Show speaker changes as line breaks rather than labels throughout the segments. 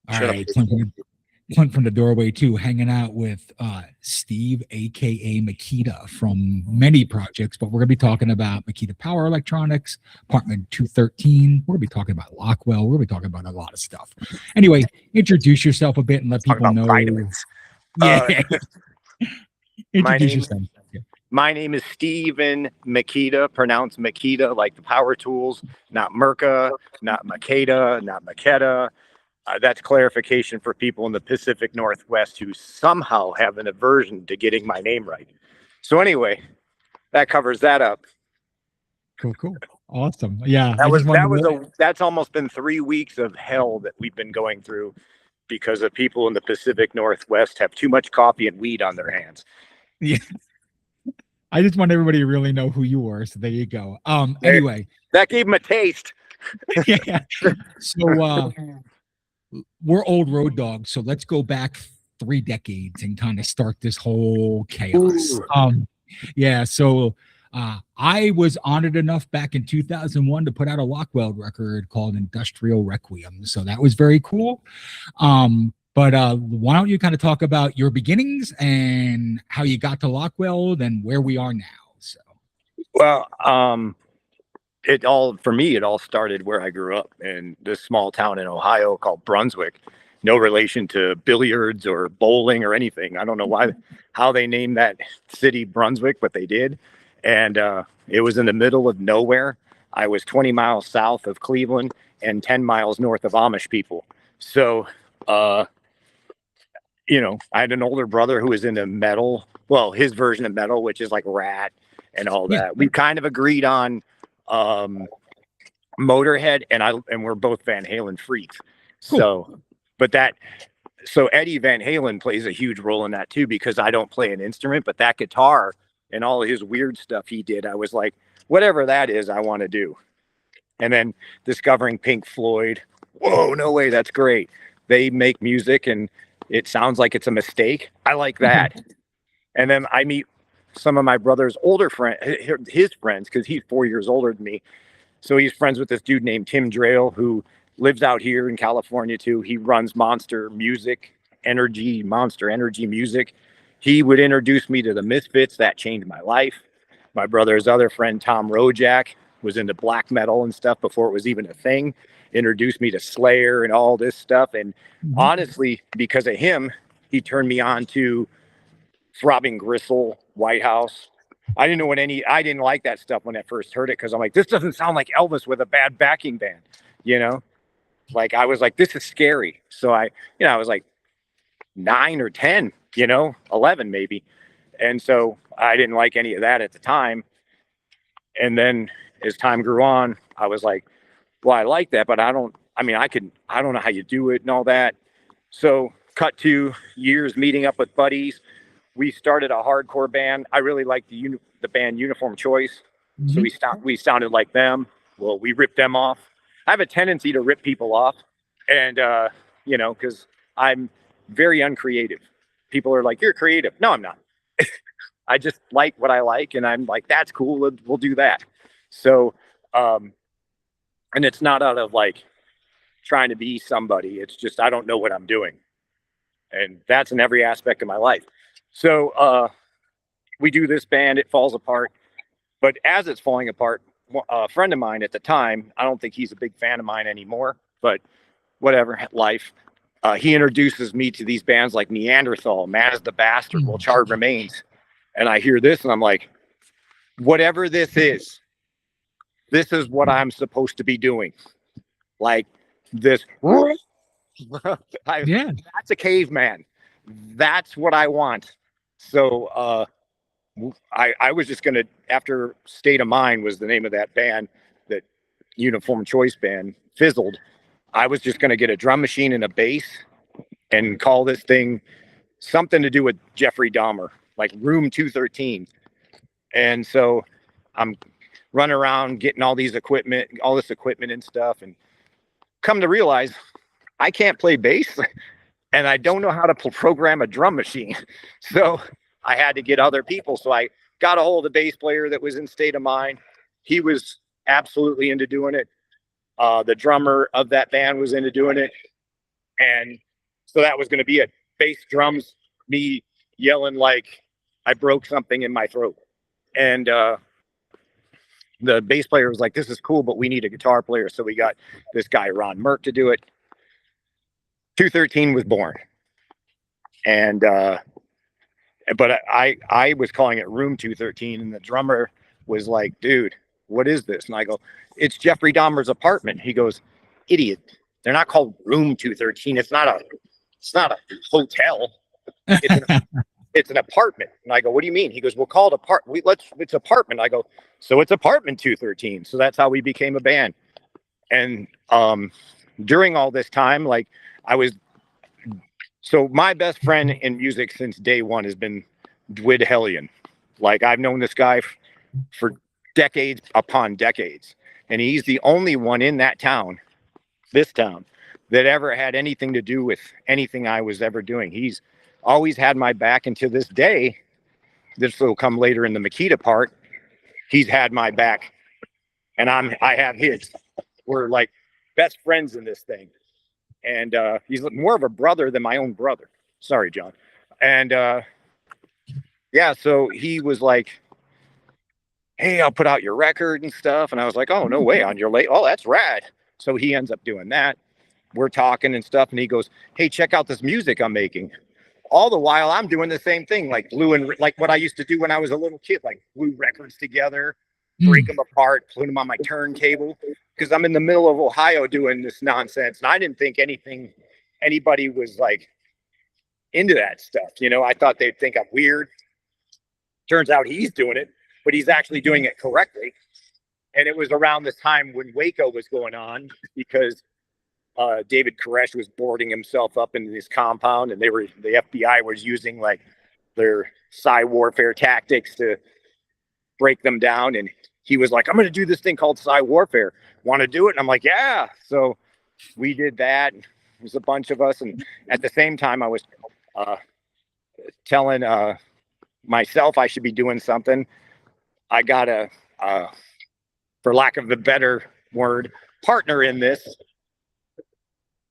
All right, Clint from the doorway too, hanging out with Steve, aka Meketa, from many projects. But we're gonna be talking about Meketa Power Electronics, Apartment 213. We're gonna be talking about Lockwell. We're gonna be talking about a lot of stuff. Anyway, introduce yourself a bit and let
Talk
people
about
know.
vitamins.
Yeah,
My
introduce
name
yourself. Yeah.
my name is Steven Meketa, pronounced Meketa like the power tools, not Merca, not Meketa, not Meketa. That's clarification for people in the Pacific Northwest who somehow have an aversion to getting my name right. So anyway, that covers that up.
Cool, cool, awesome. Yeah, I just wanted to.
That's almost been 3 weeks of hell that we've been going through because the people in the Pacific Northwest have too much coffee and weed on their hands.
Yeah, I just want everybody to really know who you are. So there you go.
There,
Anyway,
that gave them a taste.
yeah. So we're old road dogs, so let's go back 3 decades and kind of start this whole chaos.
Ooh.
Yeah, so I was honored enough back in 2001 to put out a Lockwell record called Industrial Requiem. So that was very cool. But why don't you kind of talk about your beginnings and how you got to Lockwell and where we are now? So,
Well, it all started where I grew up in this small town in Ohio called Brunswick. No relation to billiards or bowling or anything. I don't know how they named that city Brunswick, but they did. And it was in the middle of nowhere. I was 20 miles south of Cleveland and 10 miles north of Amish people. So, I had an older brother who was into metal. Well, his version of metal, which is like Rat and all
yeah,
that. We kind of agreed on Motorhead, and we're both Van Halen freaks.
cool.
So Eddie Van Halen plays a huge role in that too, because I don't play an instrument, but that guitar and all his weird stuff he did, I was like, whatever that is, I want to do. And then discovering Pink Floyd, whoa, no way, that's great. They make music and it sounds like it's a mistake. I like that. And then I meet some of my brother's older friends, his friends, because he's 4 years older than me. So he's friends with this dude named Tim Drayle, who lives out here in California too. He runs Monster Energy Music. He would introduce me to the Misfits. That changed my life. My brother's other friend, Tom Rojak, was into black metal and stuff before it was even a thing. Introduced me to Slayer and all this stuff. And honestly, because of him, he turned me on to Throbbing Gristle, White House. I didn't like that stuff when I first heard it, because I'm like, this doesn't sound like Elvis with a bad backing band, you know? Like, I was like, this is scary. So I was like 9 or 10, 11 maybe. And so I didn't like any of that at the time. And then as time grew on, I was like, well, I like that, but I don't know how you do it and all that. So cut to years meeting up with buddies. We started a hardcore band. I really liked the band Uniform Choice. So we sounded like them. Well, we ripped them off. I have a tendency to rip people off. And, because I'm very uncreative. People are like, you're creative. No, I'm not. I just like what I like. And I'm like, that's cool. We'll do that. So, and it's not out of like trying to be somebody. It's just, I don't know what I'm doing. And that's in every aspect of my life. So we do this band, it falls apart. But as it's falling apart, a friend of mine at the time, I don't think he's a big fan of mine anymore, but whatever, life. He introduces me to these bands like Neanderthal, Maz the Bastard, Well Charred Remains. And I hear this and I'm like, whatever this is what I'm supposed to be doing. Like this.
Yeah.
That's a caveman. That's what I want. So I was just gonna, after State of Mind was the name of that band, that Uniform Choice band fizzled. I was just gonna get a drum machine and a bass and call this thing something to do with Jeffrey Dahmer, like Room 213. And so I'm running around getting all this equipment and stuff, and come to realize I can't play bass and I don't know how to program a drum machine. So I had to get other people. So I got a hold of the bass player that was in State of Mind. He was absolutely into doing it. The drummer of that band was into doing it. And so that was going to be it. Bass, drums, me yelling like I broke something in my throat. And the bass player was like, this is cool, but we need a guitar player. So we got this guy, Ron Merck, to do it. 213 was born. And but I was calling it Room 213, and the drummer was like, dude, what is this? And I go, it's Jeffrey Dahmer's apartment. He goes, idiot. They're not called Room 213. It's not a hotel. It's an apartment. And I go, what do you mean? He goes, we'll call it it's apartment. I go, so it's apartment 213. So that's how we became a band. And during all this time, like so my best friend in music since day one has been Dwid Hellion. Like I've known this guy for decades upon decades. And he's the only one in that town, this town, that ever had anything to do with anything I was ever doing. He's always had my back, and to this day, this will come later in the Meketa part, he's had my back and I have his. We're like best friends in this thing. And he's more of a brother than my own brother. Sorry, John. And yeah, so he was like, hey, I'll put out your record and stuff. And I was like, oh, no way, on your late. Oh, that's rad. So he ends up doing that. We're talking and stuff. And he goes, hey, check out this music I'm making. All the while I'm doing the same thing, like like what I used to do when I was a little kid, like glue records together, break them apart, put them on my turntable, because I'm in the middle of Ohio doing this nonsense. And I didn't think anybody was like into that stuff. You know, I thought they'd think I'm weird. Turns out he's doing it, but he's actually doing it correctly. And it was around this time when Waco was going on, because David Koresh was boarding himself up into this compound, and the FBI was using like their psy warfare tactics to break them down. And he was like, I'm going to do this thing called psy warfare. Want to do it? And I'm like, yeah. So we did that. It was a bunch of us. And at the same time, I was telling myself I should be doing something. I got a, for lack of a better word, partner in this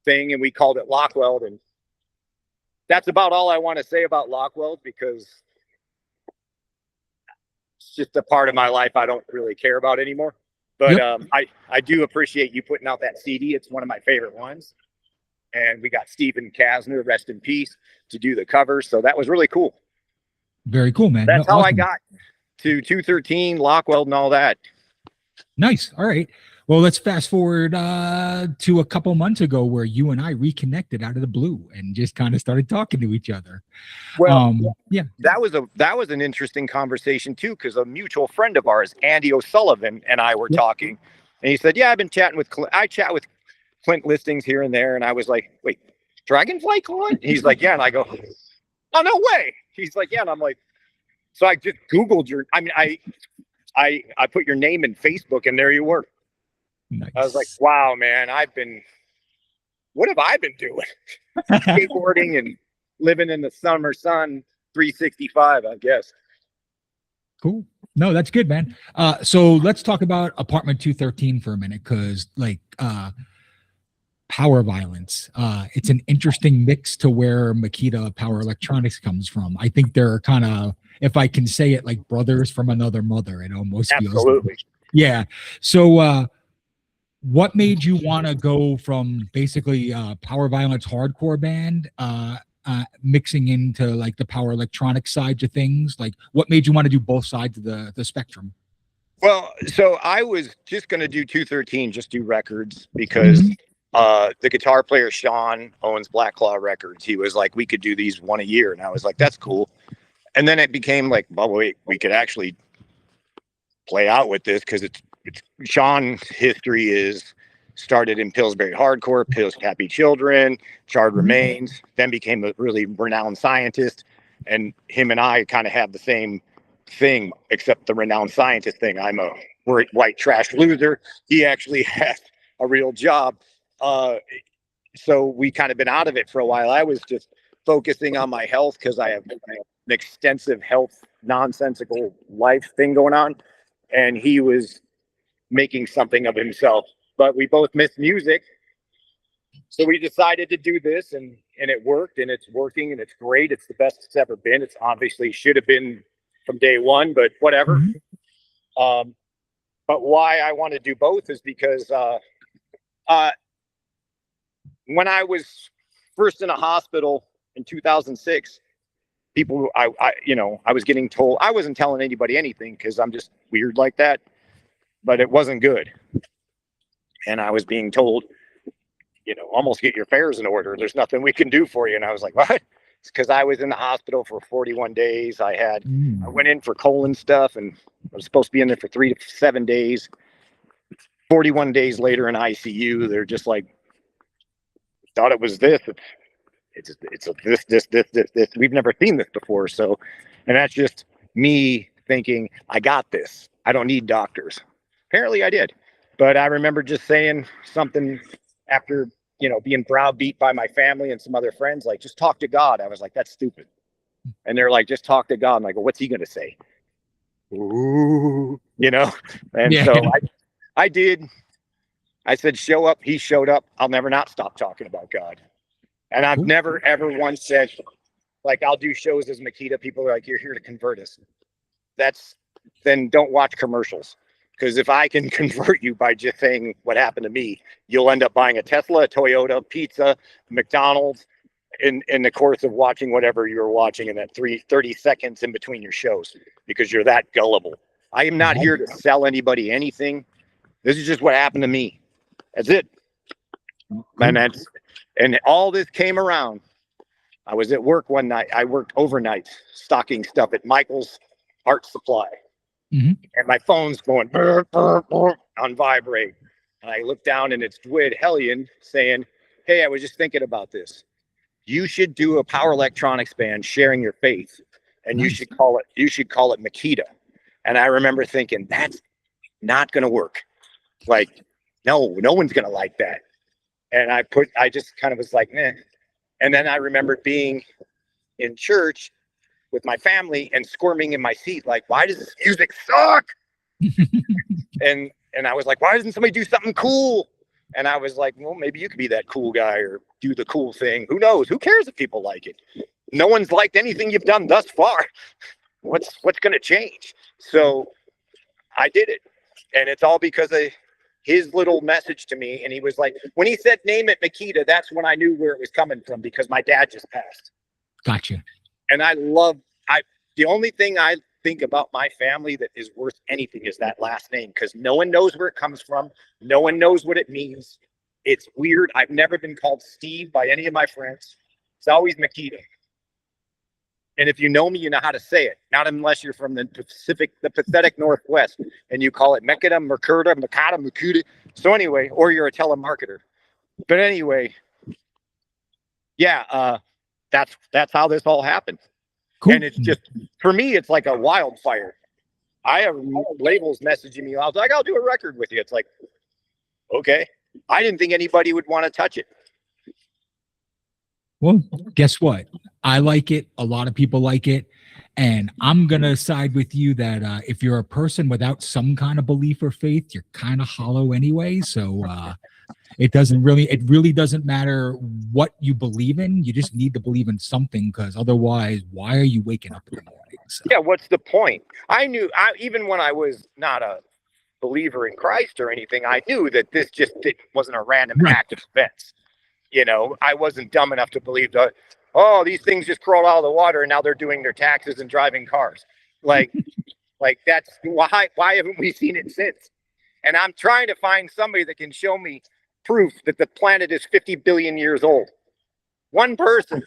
thing, and we called it Lockweld. And that's about all I want to say about Lockweld, because it's just a part of my life I don't really care about anymore. But yep. I do appreciate you putting out that CD. It's one of my favorite ones. And we got Stephen Kasner, rest in peace, to do the covers. So that was really cool.
Very cool, man.
That's how awesome. I got to 213, Lockweld, and all that.
Nice. All right. Well, let's fast forward to a couple months ago, where you and I reconnected out of the blue and just kind of started talking to each other.
Well, yeah, that was an interesting conversation too, because a mutual friend of ours, Andy O'Sullivan, and I were talking, and he said, "Yeah, I've been chatting with Clint. I chat with Clint Listings here and there," and I was like, "Wait, Dragonfly Clint?" He's like, "Yeah," and I go, "Oh, no way." He's like, "Yeah," and I'm like, so I just Googled your. I mean, I put your name in Facebook, and there you were. Nice. I was like, wow, man, what have I been doing? Skateboarding and living in the summer sun, 365, I guess.
Cool. No, that's good, man. So let's talk about Apartment 213 for a minute, because like power violence, it's an interesting mix to where Meketa Power Electronics comes from. I think they're kind of, if I can say it, like brothers from another mother. It almost feels like. Yeah. So what made you want to go from basically power violence hardcore band mixing into like the power electronic side of things? Like, what made you want to do both sides of the spectrum?
Well, so I was just going to do 213, just do records, because the guitar player Sean owns Black Claw Records. He was like, we could do these one a year, and I was like, that's cool. And then it became like, well, wait, we could actually play out with this, because it's Sean's history is started in Pillsbury hardcore, Happy Children, Charred Remains, then became a really renowned scientist. And him and I kind of have the same thing, except the renowned scientist thing. I'm a white trash loser. He actually has a real job. So we kind of been out of it for a while. I was just focusing on my health, because I have an extensive health, nonsensical life thing going on. And he was making something of himself, but we both missed music. So we decided to do this, and it worked, and it's working, and it's great. It's the best it's ever been. It's obviously should have been from day one, but whatever. Um, but why I want to do both is because when I was first in a hospital in 2006, people, I was getting told, I wasn't telling anybody anything because I'm just weird like that, but it wasn't good. And I was being told, almost get your affairs in order. There's nothing we can do for you. And I was like, what? It's because I was in the hospital for 41 days. I went in for colon stuff, and I was supposed to be in there for 3 to 7 days. 41 days later in ICU, they're just like, thought it was this. It's a this. We've never seen this before. So, and that's just me thinking, I got this. I don't need doctors. Apparently I did. But I remember just saying something after, being browbeat by my family and some other friends, like, just talk to God. I was like, that's stupid. And they're like, just talk to God. And I go, what's he going to say? Ooh, And so I did. I said, show up. He showed up. I'll never not stop talking about God. And I've never, ever once said, like, I'll do shows as Meketa. People are like, you're here to convert us. Then don't watch commercials. Because if I can convert you by just saying what happened to me, you'll end up buying a Tesla, a Toyota, pizza, McDonald's in the course of watching whatever you're watching in that 30 seconds in between your shows, because you're that gullible. I am not here to sell anybody anything. This is just what happened to me. That's it. And all this came around. I was at work one night. I worked overnight stocking stuff at Michael's Art Supply. And my phone's going burr, burr, burr, on vibrate. And I look down, and it's Dwid Hellion saying, hey, I was just thinking about this. You should do a power electronics band sharing your faith. And you should call it Meketa. And I remember thinking, that's not going to work. Like, no one's going to like that. And I just kind of was like, eh. And then I remembered being in church with my family and squirming in my seat, like, why does this music suck? and I was like, why doesn't somebody do something cool? And I was like, well, maybe you could be that cool guy or do the cool thing. Who knows? Who cares if people like it? No one's liked anything you've done thus far. What's going to change? So I did it. And it's all because of his little message to me. And he was like, when he said, name it Meketa, that's when I knew where it was coming from, because my dad just passed.
Gotcha.
And the only thing I think about my family that is worth anything is that last name, because no one knows where it comes from. No one knows what it means. It's weird. I've never been called Steve by any of my friends. It's always Meketa. And if you know me, you know how to say it. Not unless you're from the pathetic Northwest, and you call it Meketa, Mekata. So anyway, or you're a telemarketer. But anyway, yeah, that's how this all happened. Cool. And it's just, for me, it's like a wildfire. I have labels messaging me. I was like, I'll do a record with you. It's like, okay. I didn't think anybody would want to touch it.
Well, guess what? I like it. A lot of people like it. And I'm going to side with you that if you're a person without some kind of belief or faith, you're kind of hollow anyway. So it really doesn't matter what you believe in. You just need to believe in something, because otherwise, why are you waking up in the morning? So.
Yeah, what's the point? Even when I was not a believer in Christ or anything, I knew that this wasn't a random act of events. I wasn't dumb enough to believe that, these things just crawled out of the water and now they're doing their taxes and driving cars. Like that's why haven't we seen it since? And I'm trying to find somebody that can show me proof that the planet is 50 billion years old. One person.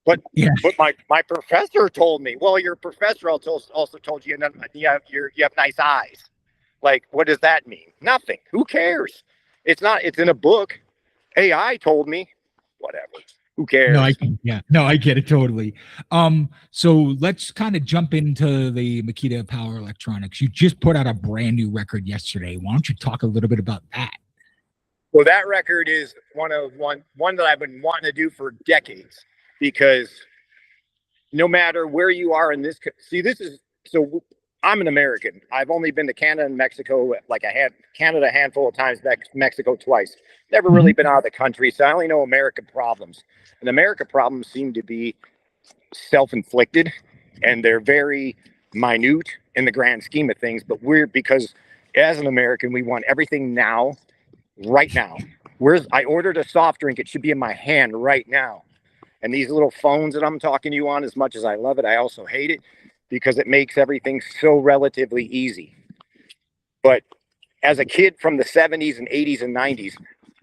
But my professor told me, well, your professor also told you you have nice eyes. Like, what does that mean? Nothing. Who cares? It's in a book. AI told me. Whatever. Who cares?
I get it totally. So let's kind of jump into the Meketa Power Electronics. You just put out a brand new record yesterday. Why don't you talk a little bit about that?
Well, that record is one that I've been wanting to do for decades, because no matter where you are in this, I'm an American. I've only been to Canada and Mexico. Like I had Canada a handful of times, Mexico twice. Never really been out of the country, so I only know American problems. And American problems seem to be self-inflicted, and they're very minute in the grand scheme of things. But because as an American, we want everything now, right now. I ordered a soft drink; it should be in my hand right now. And these little phones that I'm talking to you on, as much as I love it, I also hate it because it makes everything so relatively easy. But as a kid from the 70s and 80s and 90s,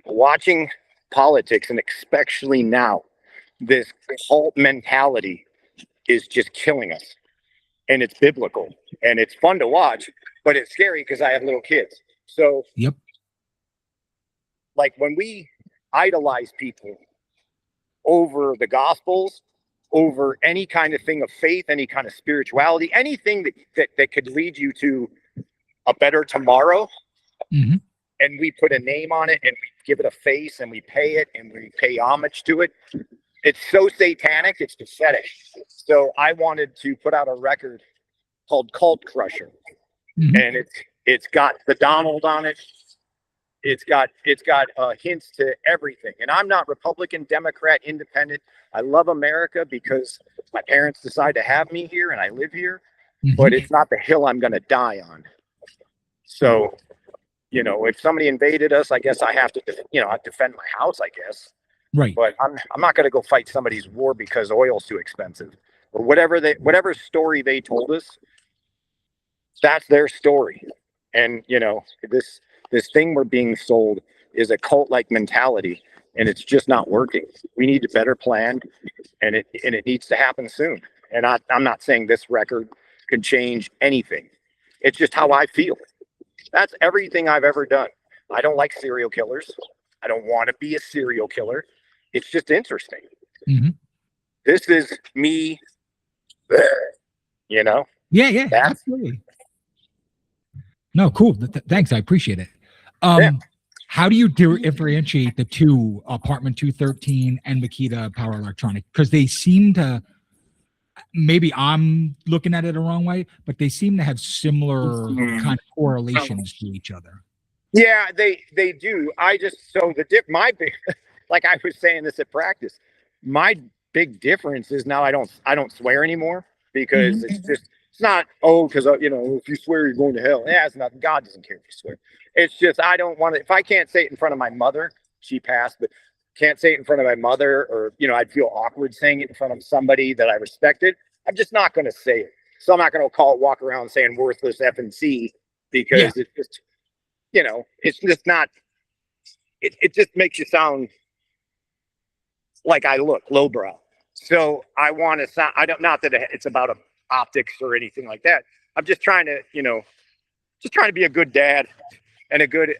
watching politics, and especially now, this cult mentality is just killing us. And it's biblical and it's fun to watch, but it's scary because I have little kids. So,
Yep.
like when we idolize people over the gospels, over any kind of thing of faith, any kind of spirituality, anything that could lead you to a better tomorrow,
Mm-hmm.
and we put a name on it and we give it a face and we pay it and we pay homage to it. It's so satanic, it's pathetic. So I wanted to put out a record called Cult Crusher.
Mm-hmm.
And it's got the Donald on it. It's got hints to everything. And I'm not Republican, Democrat, Independent. I love America because my parents decide to have me here and I live here.
Mm-hmm.
But it's not the hill I'm going to die on. So, if somebody invaded us, I guess I have to, I defend my house, I guess.
Right.
But I'm not going to go fight somebody's war because oil's too expensive or whatever story they told us. That's their story. And this thing we're being sold is a cult-like mentality, and it's just not working. We need a better plan, and it needs to happen soon. And I'm not saying this record can change anything. It's just how I feel. That's everything I've ever done. I don't like serial killers. I don't want to be a serial killer. It's just interesting.
Mm-hmm.
This is me.
Yeah,
That's,
absolutely. No, cool. Thanks. I appreciate it.
Yeah.
How do you differentiate the two, Apartment 213 and Meketa Power Electronic? Because they seem to, maybe I'm looking at it the wrong way, but they seem to have similar kind of correlations to each other.
Yeah, they do. My big, like I was saying this at practice, my big difference is now I don't swear anymore because it's not because if you swear you're going to hell. Yeah, it's not. God doesn't care if you swear. It's just I don't want to. If I can't say it in front of my mother, she passed, but can't say it in front of my mother, or I'd feel awkward saying it in front of somebody that I respected. I'm just not going to say it. So I'm not going to walk around saying worthless F and C because it's just it's just not. It just makes you sound like I look lowbrow. So I want to sound. I don't. Not that it's about optics or anything like that. I'm just trying to, just trying to be a good dad and a good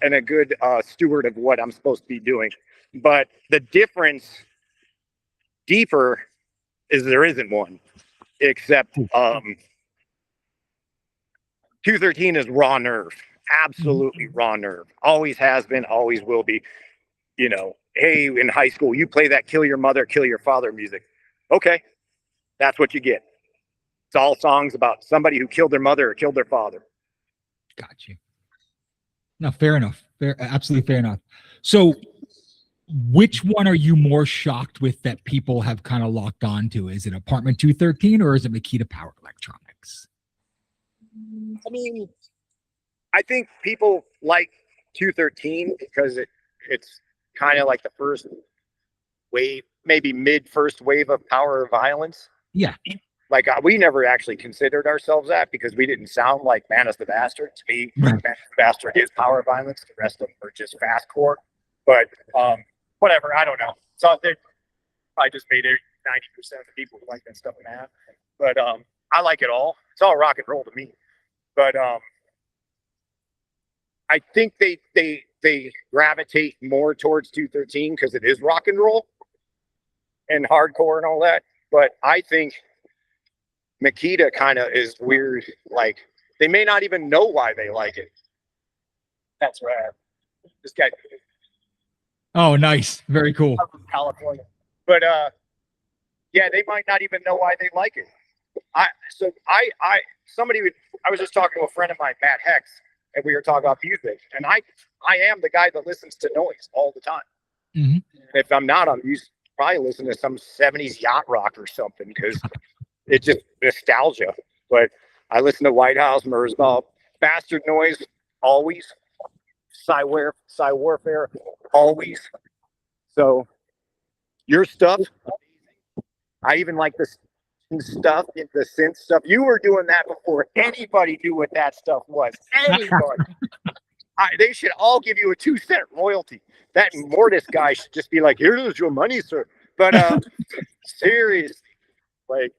steward of what I'm supposed to be doing. But the difference deeper is there isn't one, except 213 is raw nerve, absolutely raw nerve. Always has been, always will be. Hey, in high school, you play that kill your mother, kill your father music. Okay, that's what you get. It's all songs about somebody who killed their mother or killed their father.
Got you. No, fair enough. Absolutely fair enough. So, which one are you more shocked with that people have kind of locked onto? Is it Apartment 213 or is it Meketa Power Electronics?
I mean, I think people like 213 because it's kind of like the first wave, maybe first wave of power violence.
Yeah.
Like we never actually considered ourselves that because we didn't sound like Man is the Bastard. To me, Man is the Bastard is power violence. The rest of them are just fastcore. But whatever, I don't know. So I just made 90% of the people who like that stuff mad. But I like it all. It's all rock and roll to me. But I think they gravitate more towards 213 because it is rock and roll and hardcore and all that. But I think Meketa kind of is weird. Like they may not even know why they like it. That's rad. This guy.
Oh, nice. Very cool.
I'm from California. But yeah, they might not even know why they like it. I was just talking to a friend of mine, Matt Hex, and we were talking about music. And I am the guy that listens to noise all the time.
Mm-hmm.
If I'm not, I'm used probably listening to some 70s yacht rock or something because it's just nostalgia. But I listen to White House, Merzbow, Bastard Noise, always. Psy Warfare, always. So your stuff, I even like this stuff, the synth stuff. You were doing that before anybody knew what that stuff was. Anybody. They should all give you a 2-cent royalty. That Mortis guy should just be like, here's your money, sir. But seriously, like,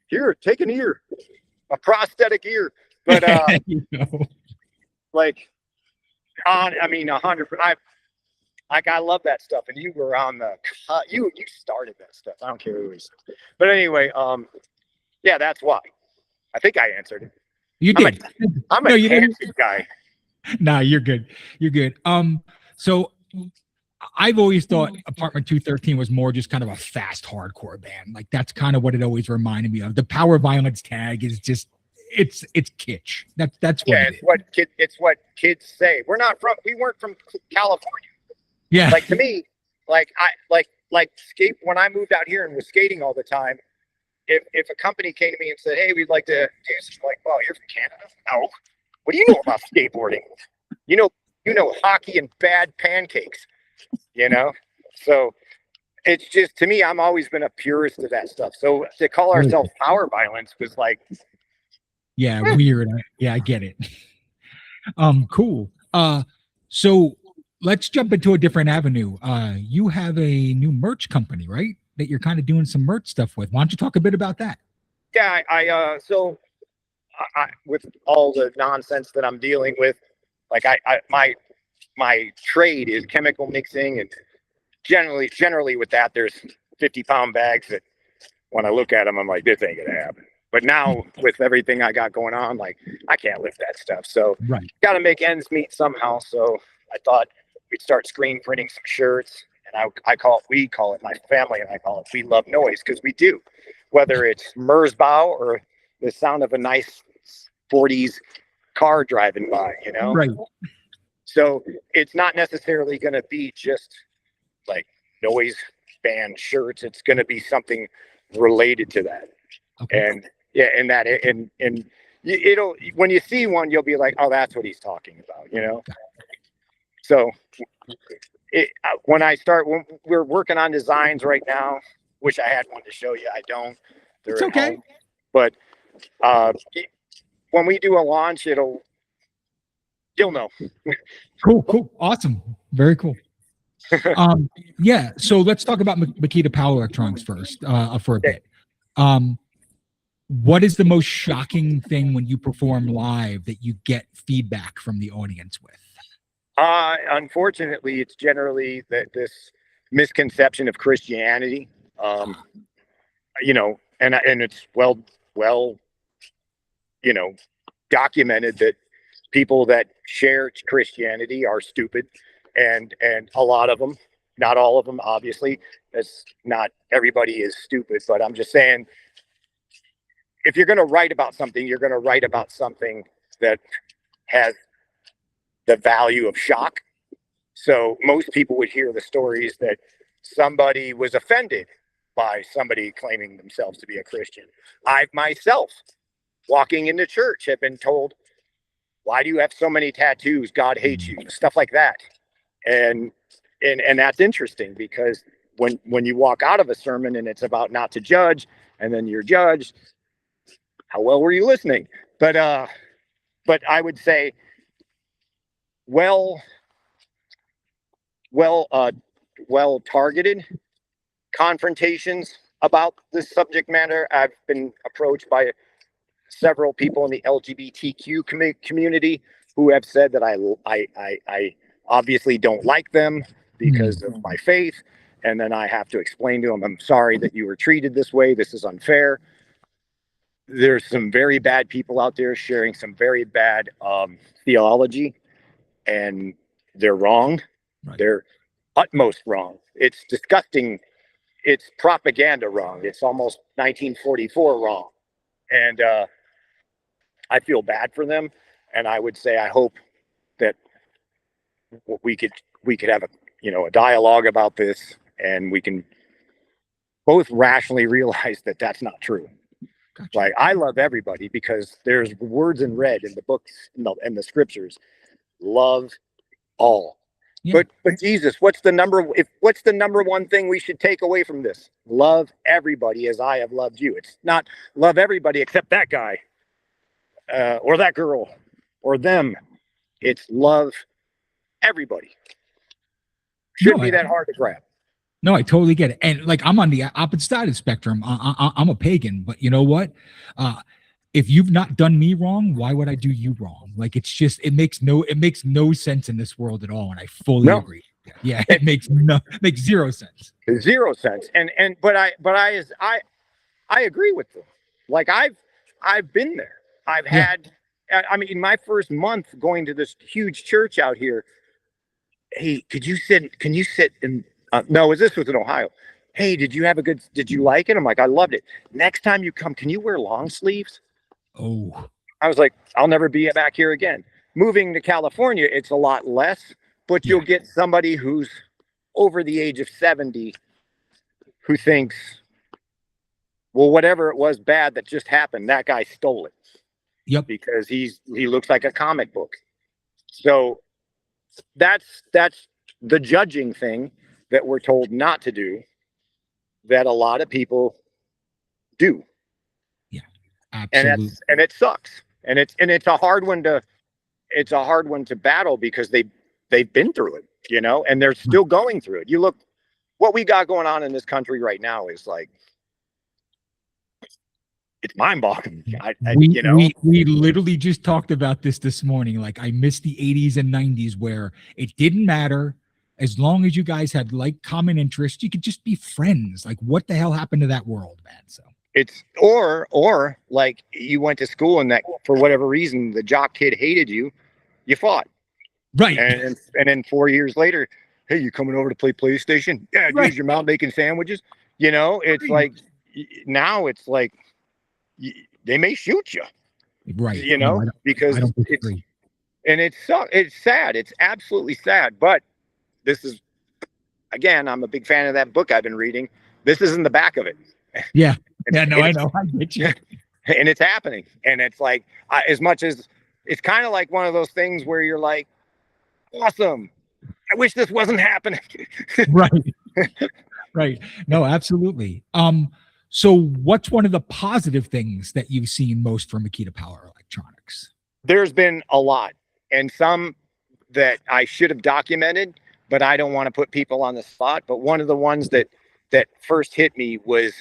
here, take an ear, a prosthetic ear. But like, I mean, 100%. I love that stuff, and you were on the you started that stuff. I don't care who it is, but anyway, yeah, that's why. I think I answered it.
You did.
I'm a fancy guy.
Nah, you're good. You're good. So I've always thought Apt213 was more just kind of a fast hardcore band. Like that's kind of what it always reminded me of. The power violence tag is just it's kitsch. That's what
it's what kids say. We weren't from California.
Yeah.
Like to me, like skate when I moved out here and was skating all the time, if a company came to me and said, hey, we'd like to do something, like, well, you're from Canada? No. What do you know about skateboarding? You know hockey and bad pancakes, you know? So it's just, to me, I'm always been a purist of that stuff. So to call ourselves power violence was like,
yeah, weird. Yeah, I get it. Cool. So let's jump into a different avenue. You have a new merch company, right? That you're kind of doing some merch stuff with. Why don't you talk a bit about that?
Yeah, I with all the nonsense that I'm dealing with, like my trade is chemical mixing, and generally with that, there's 50-pound bags that when I look at them, I'm like, this ain't gonna happen. But now with everything I got going on, like I can't lift that stuff. So got to make ends meet somehow. So I thought we'd start screen printing some shirts, and we call it, my family and I call it, we love noise, because we do. Whether it's Merzbow or the sound of a nice 40s car driving by, you know?
Right.
So it's not necessarily going to be just like noise band shirts. It's going to be something related to that. Okay. And yeah, and it'll, when you see one, you'll be like, oh, that's what he's talking about, you know? So when we're working on designs right now, wish I had one to show you. I don't.
It's okay.
Home. But when we do a launch, you'll know.
Cool. Awesome. Very cool. Yeah. So let's talk about Meketa Power Electronics first, for a bit. What is the most shocking thing when you perform live that you get feedback from the audience with?
Unfortunately, it's generally this misconception of Christianity. You know, and it's well, you know, documented that people that share Christianity are stupid, and a lot of them, not all of them, obviously. It's not everybody is stupid, but I'm just saying, if you're going to write about something, you're going to write about something that has the value of shock. So most people would hear the stories that somebody was offended by somebody claiming themselves to be a Christian. I myself, walking into church, have been told, why do you have so many tattoos? God hates you, stuff like that. And that's interesting, because when you walk out of a sermon and it's about not to judge, and then you're judged, how well were you listening? But I would say, well targeted confrontations about this subject matter. I've been approached by several people in the LGBTQ community who have said that I obviously don't like them because of my faith, and then I have to explain to them, I'm sorry that you were treated this way. This is unfair. There's some very bad people out there sharing some very bad theology, and they're wrong. Right. They're utmost wrong. It's disgusting. It's propaganda wrong. It's almost 1944 wrong. And I feel bad for them. And I would say I hope that we could have a dialogue about this, and we can both rationally realize that that's not true.
Gotcha.
Like, I love everybody because there's words in red in the books and the scriptures. Love all.
Yeah.
But Jesus, what's the number one thing we should take away from this? Love everybody as I have loved you. It's not love everybody except that guy, or that girl, or them. It's love everybody. Shouldn't be that hard to grab.
No, I totally get it. And like, I'm on the opposite side of the spectrum. I'm a pagan, but you know what? If you've not done me wrong, why would I do you wrong? Like, it's just, it makes no sense in this world at all. And I fully agree. Yeah, it makes zero sense.
Zero sense. But I agree with them. Like, I've been there. I've had, I mean, my first month going to this huge church out here. Hey, can you sit in, no, this was in Ohio. Hey, did you like it? I'm like, I loved it. Next time you come, can you wear long sleeves?
Oh,
I was like, I'll never be back here again. Moving to California, it's a lot less, but you'll get somebody who's over the age of 70 who thinks, well, whatever it was bad that just happened, that guy stole it.
Yep.
Because he looks like a comic book. So that's the judging thing that we're told not to do, that a lot of people do.
Absolutely.
And it sucks. And it's a hard one to battle because they've been through it, and they're still going through it. You look, what we got going on in this country right now is like, it's mind-boggling.
We literally just talked about this morning. Like, I miss the 80s and 90s where it didn't matter. As long as you guys had like common interests, you could just be friends. Like, what the hell happened to that world, man? So
it's, or like, you went to school and that for whatever reason the jock kid hated you, you fought.
Right.
And then 4 years later, hey, you coming over to play PlayStation? Yeah, dude, your mom making sandwiches. It's like, now it's like, they may shoot you.
Right.
Because it's sad. It's absolutely sad. But this is, again, I'm a big fan of that book I've been reading. This is in the back of it.
Yeah. I know. I get you.
And it's happening. And it's like, as much as it's kind of like one of those things where you're like, awesome, I wish this wasn't happening.
Right. Right. No, absolutely. So what's one of the positive things that you've seen most from Meketa Power Electronics?
There's been a lot, and some that I should have documented, but I don't want to put people on the spot. But one of the ones that first hit me was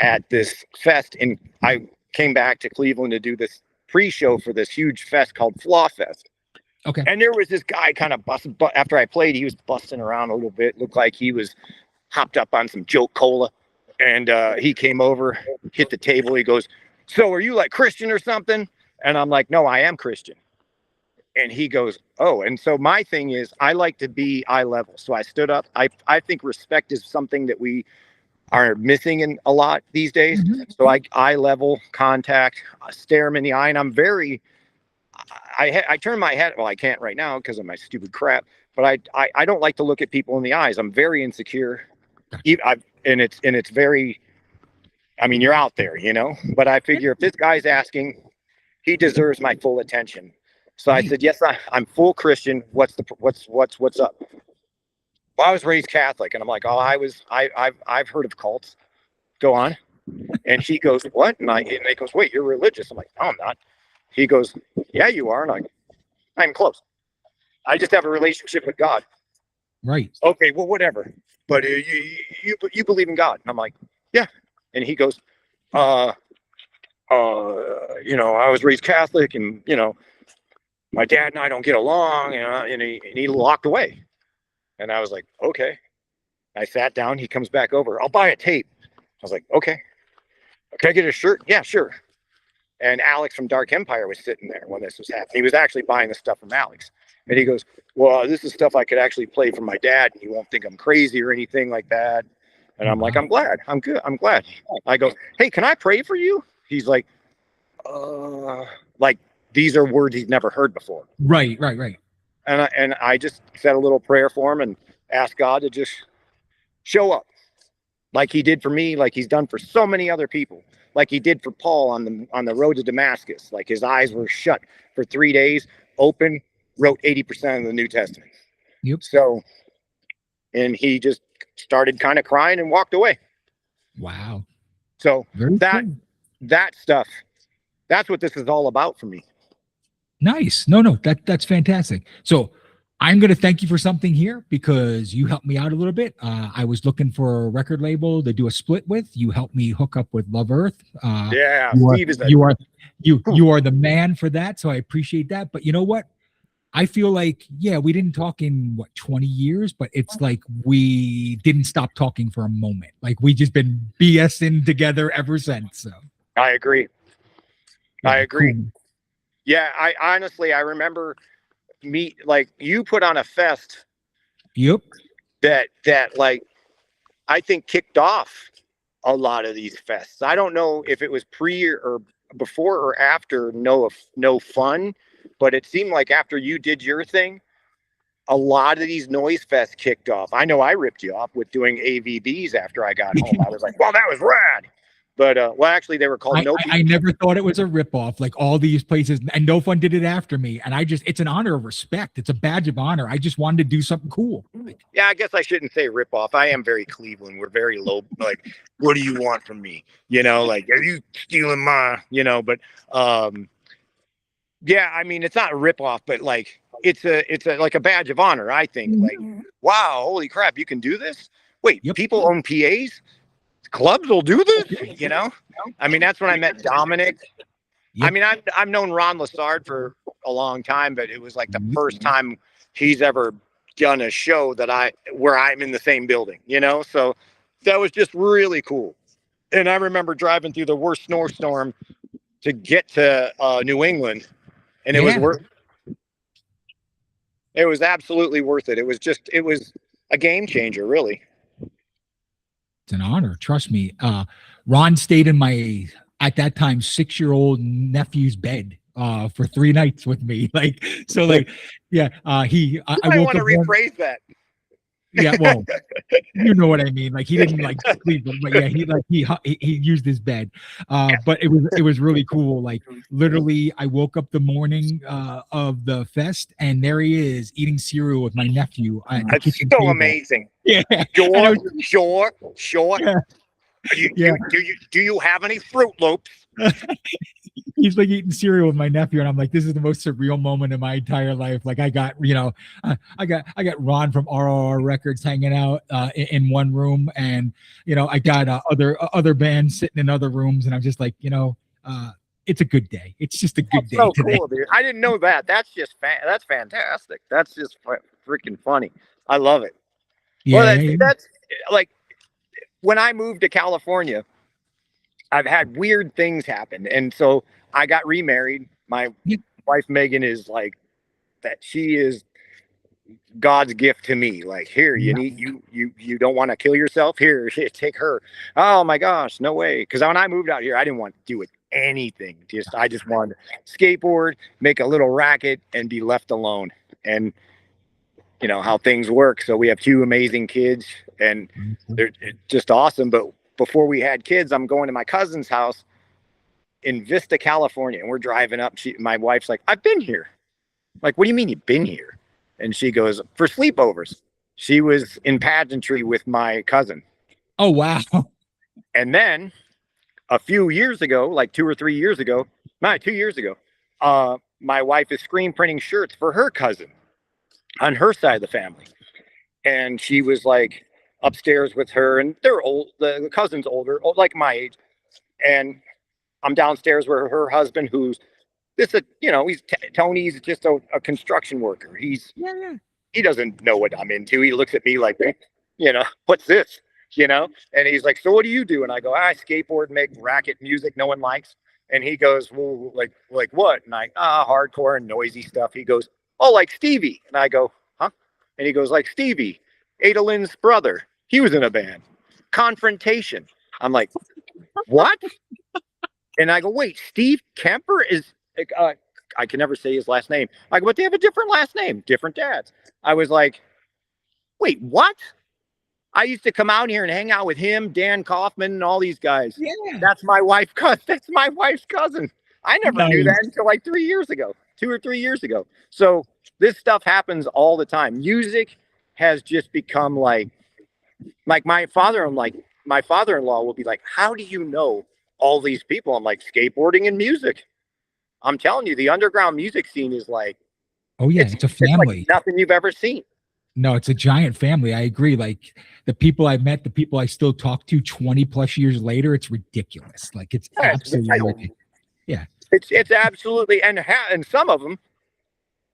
at this fest, and I came back to Cleveland to do this pre-show for this huge fest called Flaw Fest.
Okay.
And there was this guy kind of busting, but after I played, he was busting around a little bit. Looked like he was hopped up on some Joke Cola. And he came over, hit the table. He goes, so are you like Christian or something? And I'm like, no, I am Christian. And he goes, oh. And so my thing is, I like to be eye level. So I stood up. I think respect is something that we are missing in a lot these days. Mm-hmm. So I eye level contact, I stare him in the eye. And I'm very, I turn my head. Well, I can't right now because of my stupid crap. But I don't like to look at people in the eyes. I'm very insecure. And it's very, I mean, you're out there, but I figure if this guy's asking, he deserves my full attention. So I said, yes, I'm full Christian. What's up? Well, I was raised Catholic, and I'm like, oh, I've heard of cults. Go on. And he goes, what? And he goes, wait, you're religious? I'm like, no, I'm not. He goes, yeah, you are. And I'm close. I just have a relationship with God.
Right.
Okay, well, whatever. But you believe in God? And I'm like, yeah. And he goes, I was raised Catholic, and my dad and I don't get along, and he walked away. And I was like, okay. I sat down. He comes back over. I'll buy a tape. I was like, okay. Can I get a shirt? Yeah, sure. And Alex from Dark Empire was sitting there when this was happening. He was actually buying the stuff from Alex. And he goes, well, this is stuff I could actually play for my dad, and he won't think I'm crazy or anything like that. And I'm like, I'm glad. I'm good. I'm glad. I go, hey, can I pray for you? He's like, like these are words he's never heard before.
Right.
And I just said a little prayer for him and asked God to just show up like he did for me, like he's done for so many other people, like he did for Paul on the road to Damascus. Like his eyes were shut for 3 days, open, wrote 80% of the New Testament.
Yep.
So, and he just started kind of crying and walked away.
Wow.
So
Very cool.
that stuff, that's what this is all about for me.
Nice. No, that's fantastic. So I'm going to thank you for something here because you helped me out a little bit. I was looking for a record label to do a split with. You helped me hook up with Love Earth.
Yeah,
Steve is you are the man for that. So I appreciate that. But you know what? I feel like, yeah, we didn't talk in what 20 years, but it's like we didn't stop talking for a moment. Like we just been BSing together ever since. So
I agree.
yeah,
I agree.
cool.
Yeah, I honestly I remember like you put on a fest.
Yep.
That like I think kicked off a lot of these fests. I don't know if it was pre or before or after no fun, but it seemed like after you did your thing, a lot of these noise fests kicked off. I know I ripped you off with doing AVBs after I got home. I was like, well, that was rad. But well, actually, they were called
I never thought it was a ripoff. Like all these places, and No Fun did it after me. And it's an honor of respect. It's a badge of honor. I just wanted to do something cool.
Yeah, I guess I shouldn't say ripoff. I am very Cleveland. We're very low. Like, what do you want from me? You know, like, are you stealing my? You know, but yeah, I mean, it's not a ripoff, but like, it's a like a badge of honor. I think. Like, wow, holy crap, you can do this. Wait, people own PAs. Clubs will do this, you know. I mean, that's when I met Dominic. I mean, I've known Ron Lassard for a long time, but it was like the first time he's ever done a show where I'm in the same building, you know. So that was just really cool. And I remember driving through the worst snowstorm to get to New England, and it was worth. It was absolutely worth it. It was a game changer, really.
It's an honor. Trust me. Ron stayed in my, at that time, 6-year-old nephew's bed for 3 nights with me. Like, so like, yeah, I
want to rephrase that.
Yeah, well, you know what I mean. Like he didn't like sleep, but yeah, he used his bed. But it was really cool. Like literally, I woke up the morning of the fest, and there he is eating cereal with my nephew at the kitchen
so
table.
Amazing.
Yeah,
Sure.
Yeah.
Do you have any Fruit Loops?
He's like eating cereal with my nephew, and I'm like, this is the most surreal moment in my entire life. Like I got, I got Ron from RRR Records hanging out in one room, and I got other bands sitting in other rooms, and I'm just like, it's a good day. It's just a good day today.
Cool, dude. I didn't know that. That's just that's fantastic. That's just freaking funny. I love it.
Yeah,
well, that's like when I moved to California, I've had weird things happen, and so I got remarried. My wife Megan is like that. She is God's gift to me. Like, here, you don't want to kill yourself. Here, take her. Oh my gosh, no way. Because when I moved out here, I didn't want to do it anything. I just wanted to skateboard, make a little racket, and be left alone. And you know how things work. So we have 2 amazing kids, and they're just awesome. But before we had kids, I'm going to my cousin's house in Vista, California, and we're driving up. My wife's like, I've been here. I'm like, what do you mean you've been here? And she goes, for sleepovers. She was in pageantry with my cousin.
Oh, wow.
And then a few years ago, like 2 or 3 years ago, not 2 years ago, my wife is screen printing shirts for her cousin on her side of the family. And she was like upstairs with her, and they're old. The cousin's older, like my age. And I'm downstairs with her husband, who's he's Tony's just a construction worker. He doesn't know what I'm into. He looks at me like, what's this? And he's like, so what do you do? And I go, I skateboard, make racket music no one likes. And he goes, well, like what? And I, hardcore and noisy stuff. He goes, oh, like Stevie. And I go, huh? And he goes, like Stevie, Adelyn's brother. He was in a band. Confrontation. I'm like, what? And I go, wait, Steve Kemper is, I can never say his last name. I go, but they have a different last name, different dads. I was like, wait, what? I used to come out here and hang out with him, Dan Kaufman, and all these guys.
Yeah.
That's my wife. That's my wife's cousin. I never knew
Nice.
that until like 3 years ago, 2 or 3 years ago. So this stuff happens all the time. Music has just become like my father. I'm like, my father-in-law will be like, how do you know all these people? I'm like, skateboarding and music. I'm telling you, the underground music scene is like,
Oh yeah,
it's
it's a
it's like
family.
nothing you've ever seen.
No, it's a giant family. I agree. Like the people I met, the people I still talk to 20 plus years later, it's ridiculous. Like it's absolutely ridiculous. Yeah.
It's absolutely, and some of them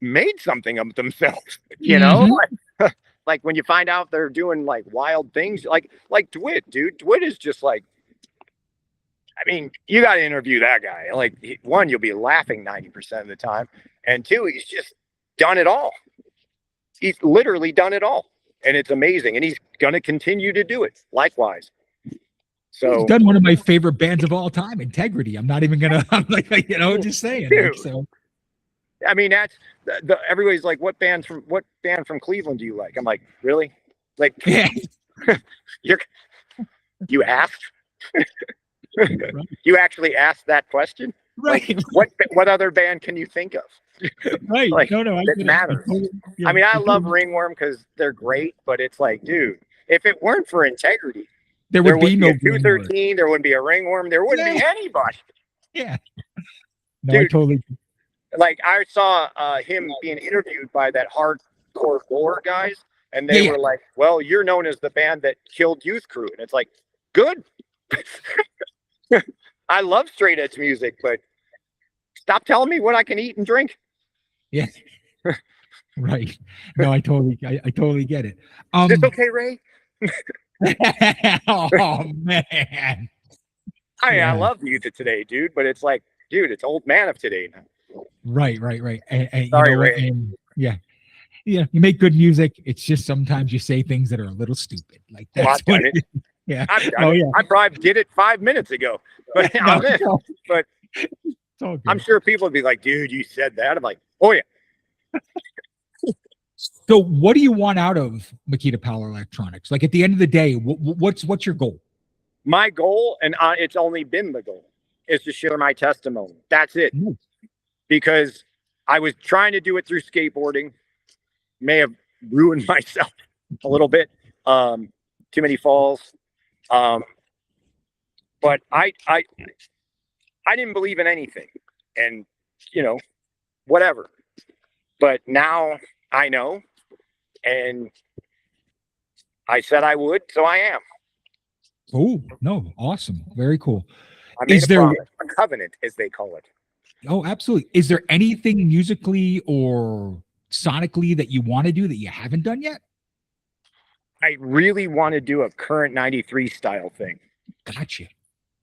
made something of themselves,
Mhm.
like when you find out they're doing like wild things, like Dwit, dude. Dwit is just like, I mean, you got to interview that guy. Like, one, you'll be laughing 90% of the time, and two, he's just done it all. He's literally done it all, and it's amazing, and he's gonna continue to do it. Likewise.
He's
So,
done one of my favorite bands of all time, Integrity. I'm not even gonna. I'm like, just saying. Like,
dude,
so
I mean, that's everybody's like, what band from Cleveland do you like? I'm like, really? Like,
yeah,
you're you asked?
right,
You actually asked that question? Like,
right,
what other band can you think of?
right.
Like,
No, I
that
get it.
matters. I mean, I love Ringworm because they're great, but it's like, dude, if it weren't for Integrity,
There
there
would be
wouldn't be
no
a
Greenwood.
213, there wouldn't be a Ringworm, there wouldn't
Yeah,
be anybody.
yeah. No, I
Dude,
totally.
like I saw him being interviewed by that hardcore gore guys, and
Yeah,
they
yeah.
were like, well, you're known as the band that killed Youth Crew. And it's like, good. I love straight edge music, but stop telling me what I can eat and drink.
Yeah. Right. No, I totally get it.
Is this okay, Ray?
Oh man.
I
Yeah.
love the youth of today, dude, but it's like, dude, it's old man of today now.
Right. And you
Sorry,
know what?
Ray.
And yeah, you make good music. It's just sometimes you say things that are a little stupid. Like
Well,
that's
I've
what
done it.
it is. Yeah.
I've done
Oh
it.
yeah.
I probably did it 5 minutes ago, but
No,
on this, but
it's all
I'm
good.
sure people would be like, dude, you said that. I'm like, oh yeah.
So, what do you want out of Makita Power Electronics? Like at the end of the day, what's your goal?
My goal, and it's only been the goal, is to share my testimony. That's it.
Nice.
Because I was trying to do it through skateboarding, may have ruined myself a little bit. Too many falls. But I didn't believe in anything, and whatever. But now I know, and I said I would, so I am.
Oh no, awesome, very cool.
I made
Is
a
there?
promise, a covenant, as they call it.
Oh, absolutely. Is there anything musically or sonically that you want to do that you haven't done yet?
I really want to do a current '93 style thing,
Gotcha.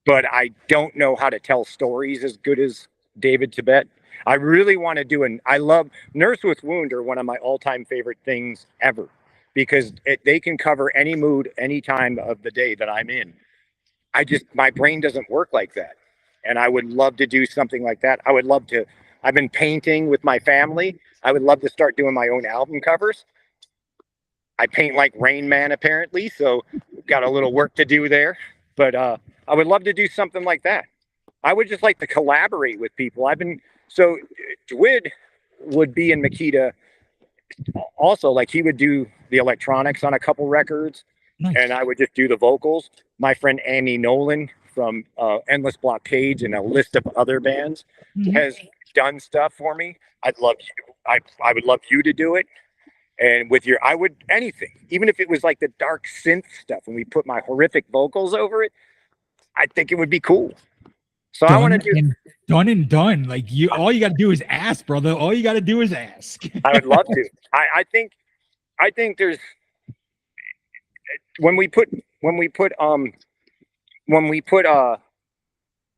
but I don't know how to tell stories as good as David Tibet. I really want to do I love Nurse with Wound are one of my all-time favorite things ever because they can cover any mood, any time of the day that I'm in. My brain doesn't work like that. And I would love to do something like that. I would love to, I've been painting with my family. I would love to start doing my own album covers. I paint like Rain Man apparently, so got a little work to do there. But I would love to do something like that. I would just like to collaborate with people. So Dwid would be in Meketa also, like he would do the electronics on a couple records,
Nice.
and I would just do the vocals. My friend Annie Nolan from Endless Blockades and a list of other bands has done stuff for me. I'd love you. I would love you to do it. And with I would anything, even if it was like the dark synth stuff, and we put my horrific vocals over it, I think it would be cool. So I want to do.
Done and done. Like all you got to do is ask, brother. All you got to do is ask.
I would love to. I think there's when we put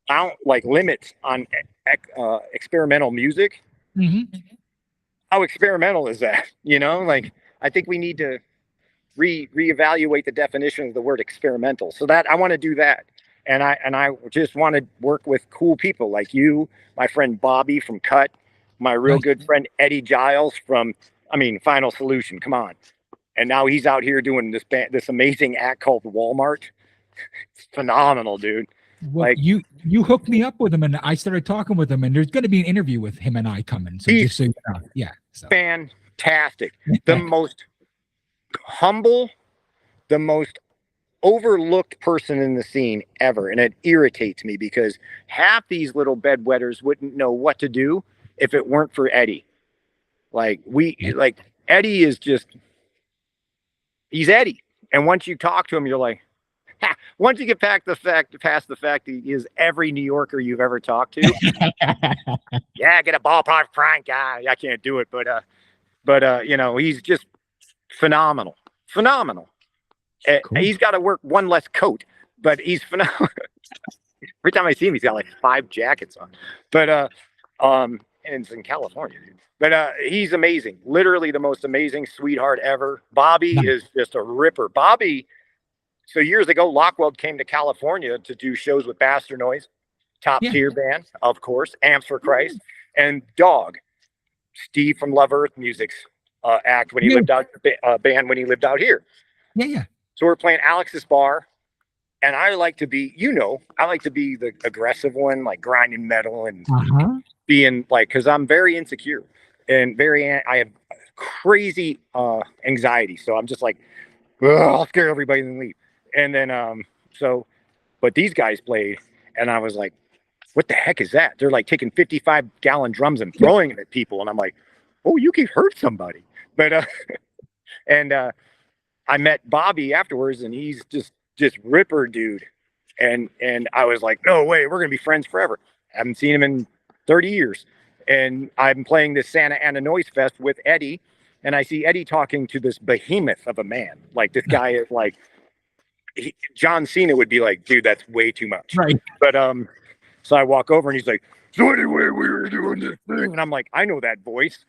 out like limits on experimental music.
Mm-hmm.
How experimental is that? Like I think we need to reevaluate the definition of the word experimental. So that I want to do that. I just want to work with cool people like you, my friend Bobby from Cut, my real
Nice.
good friend Eddie Giles from, I mean, Final Solution. Come on. And now he's out here doing this amazing act called Walmart. It's phenomenal, dude.
Well,
Like
you hooked me up with him, and I started talking with him, and there's going to be an interview with him and I coming. So
he's
just so you know, yeah. So
fantastic. The most humble, the most overlooked person in the scene ever. And it irritates me because half these little bedwetters wouldn't know what to do if it weren't for Eddie. Like Eddie is just, he's Eddie. And once you talk to him, you're like, ha. Once you get past the fact he is every New Yorker you've ever talked to. Yeah, get a ballpark prank guy. I can't do it, but you know, he's just phenomenal. Cool. He's got to work one less coat, but he's phenomenal. Every time I see him, he's got like 5 jackets on. But and it's in California, dude. But he's amazing. Literally the most amazing sweetheart ever. Bobby is just a ripper. Bobby, so years ago, Lockweld came to California to do shows with Bastard Noise, top tier band, of course, Amps for Christ, and Dog, Steve from Love Earth Music's act when he lived out band when he lived out here.
Yeah.
So we're playing Alex's bar, and I like to be, I like to be the aggressive one, like grinding metal and being like, because I'm very insecure and I have crazy anxiety. So I'm just like, I'll scare everybody and leave. And then but these guys played, and I was like, what the heck is that? They're like taking 55-gallon drums and throwing them at people, and I'm like, oh, you can hurt somebody. But and I met Bobby afterwards, and he's just ripper dude. And I was like, no way, we're gonna be friends forever. I haven't seen him in 30 years. And I'm playing this Santa Ana Noise Fest with Eddie, and I see Eddie talking to this behemoth of a man. Like this guy is like, John Cena would be like, dude, that's way too much.
Right.
But so I walk over and he's like, so anyway, we were doing this thing. And I'm like, I know that voice.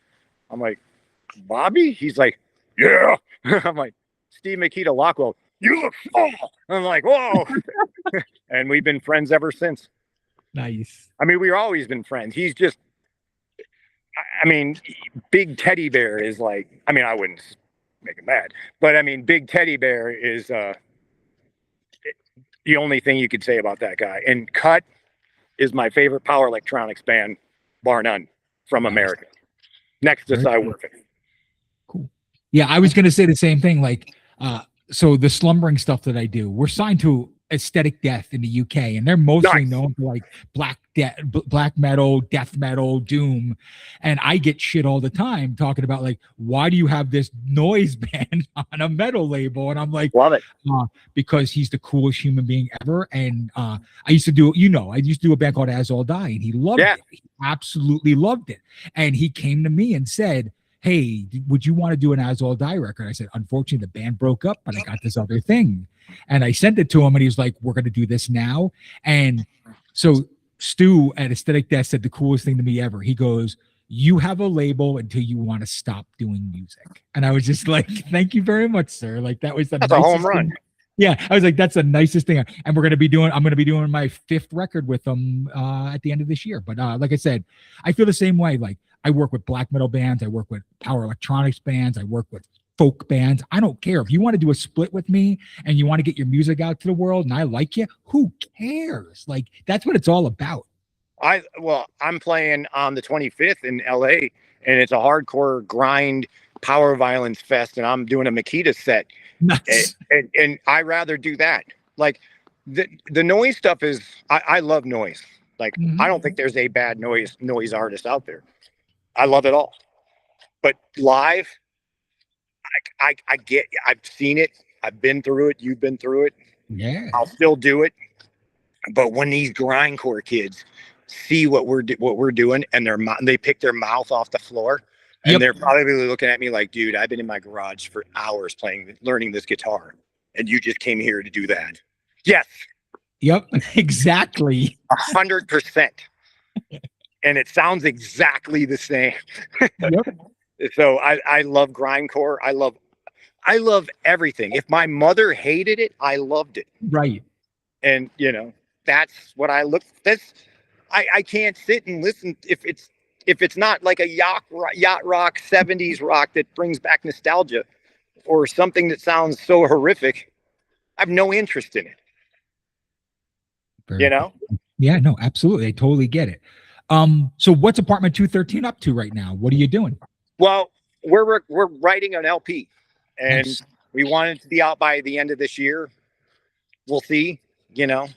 I'm like, Bobby? He's like, yeah. I'm like, Steve Meketa Lockwell, you look small. I'm like, whoa. And we've been friends ever since.
Nice.
I mean, we've always been friends. He's just, I mean, Big Teddy Bear is like, I mean, I wouldn't make him mad, but I mean, Big Teddy Bear is the only thing you could say about that guy. And Cut is my favorite power electronics band, bar none, from America. Next to Cywarfing.
Cool. Yeah, I was going to say the same thing. Like, so the slumbering stuff that I do, we're signed to Aesthetic Death in the UK, and they're mostly known for like black metal, death metal, doom. And I get shit all the time talking about like, why do you have this noise band on a metal label? And I'm like,
love it,
because he's the coolest human being ever. And I used to do a band called As All Die, and he loved it. He absolutely loved it. And he came to me and said, hey, would you want to do an As All Die record? I said, unfortunately, the band broke up, but I got this other thing. And I sent it to him, and he was like, we're going to do this now. And so Stu at Aesthetic Death said the coolest thing to me ever. He goes, you have a label until you want to stop doing music. And I was just like, thank you very much, sir. Like, that was that's
a home run.
Yeah, I was like, that's the nicest thing. And I'm going to be doing my 5th record with them at the end of this year. But like I said, I feel the same way. Like, I work with black metal bands. I work with power electronics bands. I work with folk bands. I don't care. If you want to do a split with me and you want to get your music out to the world and I like you, who cares? Like, that's what it's all about.
I'm playing on the 25th in LA, and it's a hardcore grind power violence fest, and I'm doing a Meketa set.
Nice.
And I rather do that. Like the noise stuff is, I love noise. Like, I don't think there's a bad noise artist out there. I love it all. But live, I get, I've seen it. I've been through it. You've been through it.
Yeah.
I'll still do it. But when these grindcore kids see what we're doing, and they pick their mouth off the floor, and they're probably looking at me like, dude, I've been in my garage for hours learning this guitar, and you just came here to do that. Yes.
Yep. Exactly.
100%. And it sounds exactly the same.
Yep.
So I love grindcore. I love everything. If my mother hated it, I loved it.
Right.
And, you know, that's what I look. I can't sit and listen if it's not like a yacht rock 70s rock that brings back nostalgia or something that sounds so horrific. I have no interest in it.
Very
You
cool.
know?
Yeah, no, absolutely. I totally get it. So what's Apartment 213 up to right now? What are you doing?
Well, we're writing an LP, and
Nice.
we want it to be out by the end of this year. We'll see. You know,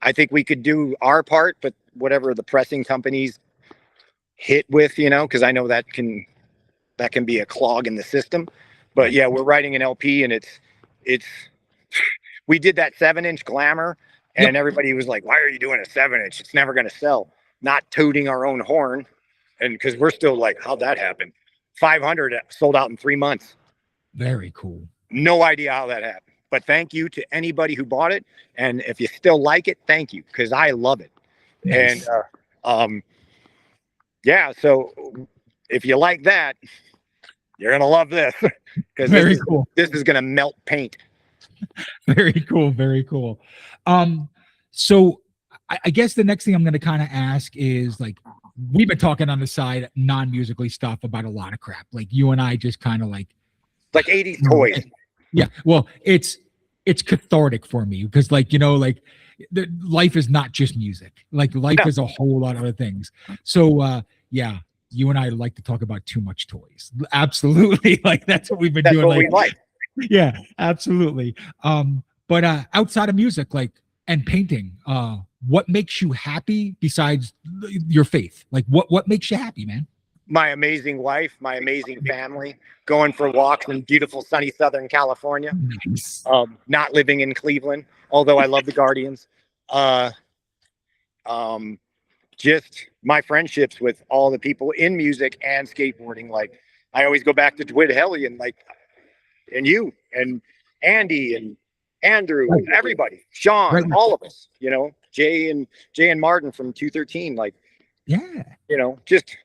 I think we could do our part, but whatever the pressing companies hit with, because I know that can be a clog in the system. But
Right.
yeah, we're writing an LP, and it's we did that 7-inch Glamour, and
Yep.
everybody was like, "Why are you doing a 7-inch? It's never going to sell." Not tooting our own horn, and because we're still like, "How'd that happen?" 500 sold out in 3 months.
Very cool.
No idea how that happened. But thank you to anybody who bought it, and if you still like it, thank you, because I love it.
Nice.
And yeah, so if you like that, you're gonna love this, because
Very cool.
this is gonna melt paint.
Very cool. Very cool. So I guess the next thing I'm going to kind of ask is like, we've been talking on the side, non-musically stuff about a lot of crap. Like you and I just kind of like
80s toys.
Yeah. Well, it's cathartic for me because like, like life is not just music. Like life is a whole lot of other things. So yeah, you and I like to talk about too much toys. Absolutely. Like that's what we've been doing.
What we like.
Yeah, absolutely. But outside of music, like and painting, what makes you happy besides your faith? Like what makes you happy, man?
My amazing wife, my amazing family, going for walks in beautiful sunny Southern California.
Nice.
Not living in Cleveland, although I love the Guardians. Just my friendships with all the people in music and skateboarding. Like I always go back to Dwid Helly and you and Andy and Andrew,
Right.
everybody, Sean,
Right.
all of us, Jay and Martin from 213. Like,
Yeah.
just,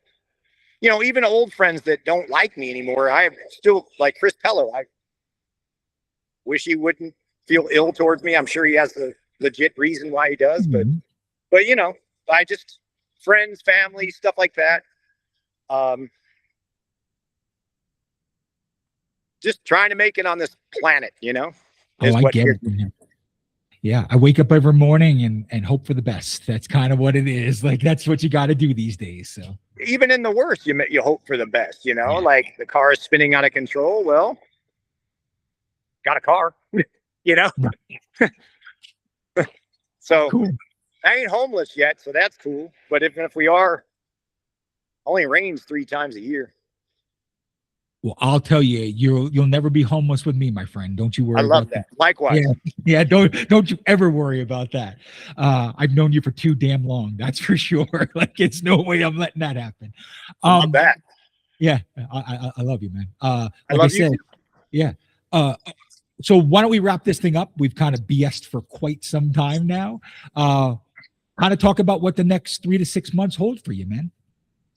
even old friends that don't like me anymore. I still like Chris Pello. I wish he wouldn't feel ill towards me. I'm sure he has a legit reason why he does,
Mhm.
but I just friends, family, stuff like that. Just trying to make it on this planet,
Oh, I get it. Man. Yeah, I wake up every morning and hope for the best. That's kind of what it is. Like that's what you got to do these days. So
even in the worst, you hope for the best. Like the car is spinning out of control. Well, got a car,
Right.
So
Cool.
I ain't homeless yet, so that's cool. But if we are, only rains 3 times a year.
Well, I'll tell you, you'll never be homeless with me, my friend. Don't you worry.
I love
about
that. Likewise.
Yeah. Don't you ever worry about that. I've known you for too damn long. That's for sure. Like it's no way I'm letting that happen.
Love that.
Yeah, I love you, man.
I
Like
love
I said,
you too.
yeah. So why don't we wrap this thing up? We've kind of BS'd for quite some time now. Kind of talk about what the next 3 to 6 months hold for you, man.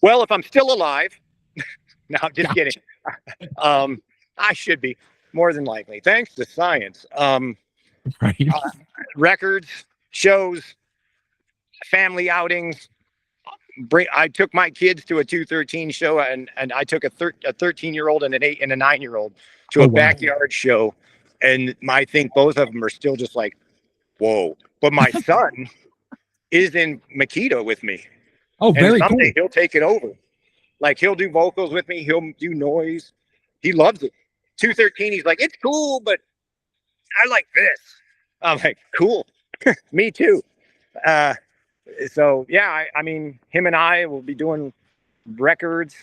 Well, if I'm still alive, no, I'm just
Gotcha.
kidding. I should be, more than likely, thanks to science.
Right.
Records, shows, family outings. I took my kids to a 213 show, and I took a 13-year-old and an 8 and a 9-year-old to a backyard show, and I think both of them are still just like, whoa. But my son is in Meketa with me.
Oh, very cool.
Someday he'll take it over. Like he'll do vocals with me. He'll do noise. He loves it. 213. He's like, it's cool, but I like this. I'm like, cool. Me too. So yeah, I mean, him and I will be doing records,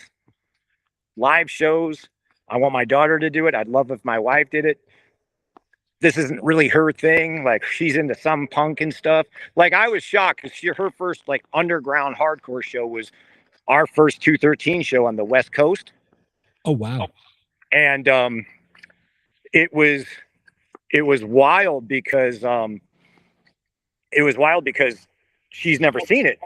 live shows. I want my daughter to do it. I'd love if my wife did it. This isn't really her thing. Like she's into some punk and stuff. Like I was shocked because her first like underground hardcore show was our first 213 show on the West Coast.
Oh wow.
And it was wild because she's never seen it.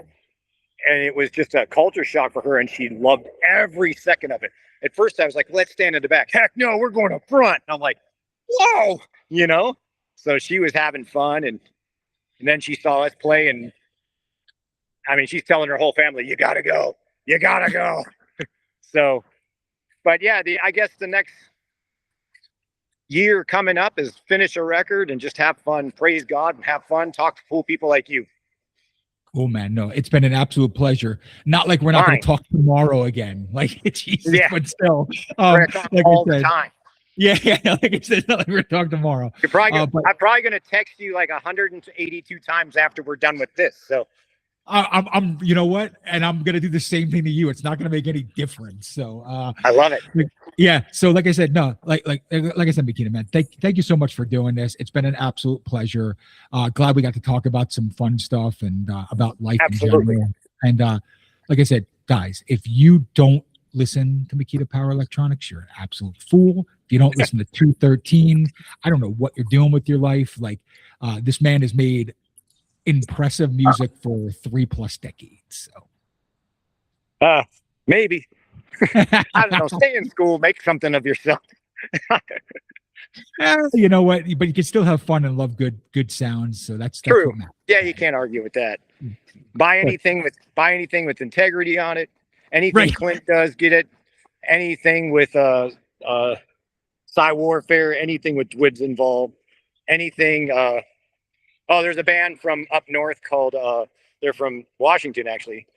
And it was just a culture shock for her, and she loved every second of it. At first I was like, let's stand in the back. Heck no, we're going up front. And I'm like, whoa, So she was having fun, and And then she saw us play, and I mean, she's telling her whole family, "You gotta go, you gotta go." So, but yeah, I guess the next year coming up is finish a record and just have fun, praise God, and have fun, talk to cool people like you.
Oh man, no, it's been an absolute pleasure. Not like we're not going
Fine.
to talk tomorrow again. Like Jesus,
Yeah,
but still,
we're gonna talk
like
all
I
the
said,
time.
yeah, like I said, it's not like we're going to talk tomorrow.
You're probably gonna,
But
I'm probably gonna text you like 182 times after we're done with this. So
I'm, you know what? And I'm going to do the same thing to you. It's not going to make any difference. So,
I love it.
yeah. So, like I said, no, like I said, Meketa, man, thank you so much for doing this. It's been an absolute pleasure. Glad we got to talk about some fun stuff and about life
Absolutely.
in general. And like I said, guys, if you don't listen to Meketa Power Electronics, you're an absolute fool. If you don't listen to 213, I don't know what you're doing with your life. Like, this man has made impressive music for 3+ decades. So,
maybe. I don't know. Stay in school, make something of yourself.
you know what? But you can still have fun and love good sounds. So that's
True.
what matters.
Yeah, you can't argue with that. Buy anything with integrity on it. Anything
Right.
Clint does, get it. Anything with Psy Warfare, anything with Woods involved, anything. There's a band from up north called. They're from Washington, actually.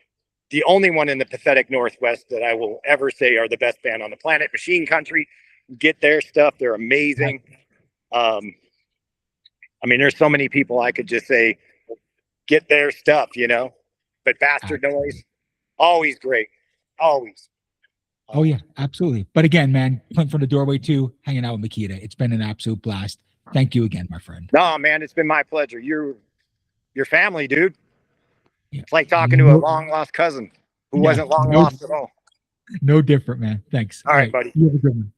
The only one in the pathetic Northwest that I will ever say are the best band on the planet. Machine Country. Get their stuff; they're amazing. I mean, there's so many people I could just say, get their stuff, you know. But Bastard Noise, always great, always.
Oh yeah, absolutely. But again, man, Clint from the Doorway 2, hanging out with Meketa. It's been an absolute blast. Thank you again, my friend.
No, man, it's been my pleasure. Your family, dude.
Yeah.
It's like talking to a long lost cousin who wasn't long lost at all.
No different, man. Thanks.
All right, buddy.
You have a good one.